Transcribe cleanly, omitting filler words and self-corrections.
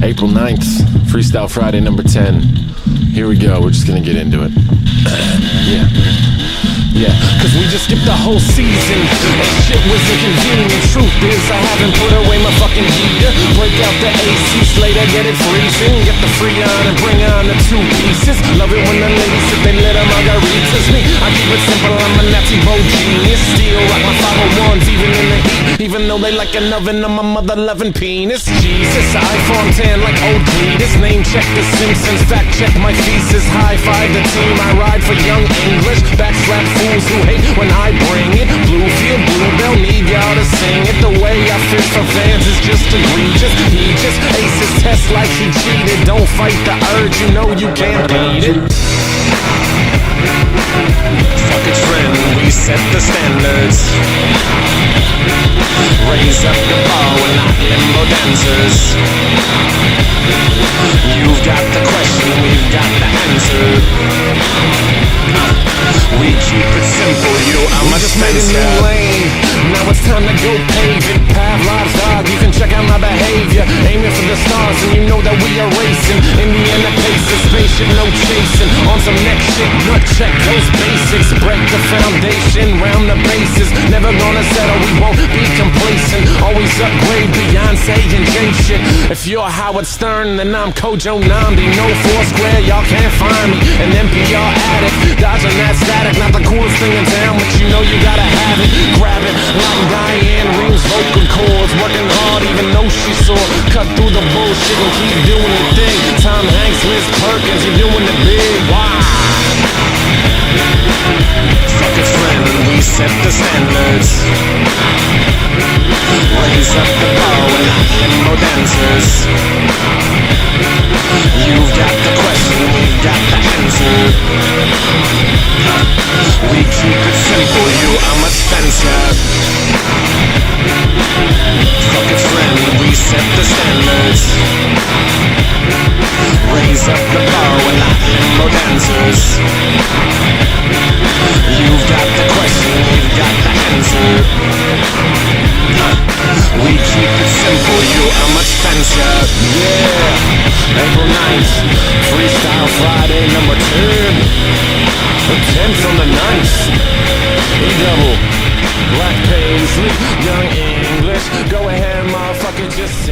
April 9th, Freestyle Friday number 10. Here we go, we're just gonna get into it. Yeah, cause we just skipped the whole season. That shit was inconvenient. Truth is, I haven't put away my fucking heater. Break out the AC Slater, get it freezing. Get the Freon and bring on the two pieces. Love it when the ladies sip they little margaritas. Me, I keep it simple, I'm a Nazi bow genius. Still rock my 501s even in the heat. Even though they like an oven on my mother loving penis. Jesus, iPhone 10 like old Cletus. Name check the Simpsons, fact check my thesis. High five the team, I ride for young English. Backslap fools who hate when I bring it. Bluefield, Bluebell, need y'all to sing it. The way I fish for fans is just egregious. He just aces test like he cheated. Don't fight the urge, you know you can't beat it. Fuck it, friend, we set the standards. Raise up the bar, we're not limbo dancers. You've got the question, we've got the answer. We keep it simple, you are much just made a new lane. Now it's time to go pave it. Pavlov's dog, you can check out my behavior. Aiming for the stars and you know that we are racing. Indiana Pacers, spaceship, no chasing. On some next shit, nut check those basics. Break the foundation, round the bases. Never gonna settle, we won't be complacent. Always upgrade Beyonce and J shit. If you're Howard Stern, then I'm Kojo Namdi. No Foursquare, y'all can't find me. An NPR addict, dodging that static. Not the coolest thing in town, but you know you gotta have it. Grab it like Diane Reeves, vocal cords. Working hard even though she's sore. Cut through the bullshit and keep doing the thing. Tom Hanks, Liz Perkins, you're doing it big. Wow. Fuck it, friend, we set the standards. Raise up the bar, we're not limbo dancers. You've got the question, we've got the answer. We keep it simple, you are much fancier. Fuck it, friend, we set the standards. Raise up the bar, we're not limbo dancers. You've got the question, we've got the answer. We keep it simple, you are much fancier. Yeah, April 9th, Freestyle Friday number 10. The 10th on the 9th. E-double, Black Paisley, Young English. Go ahead, motherfucker, just sing.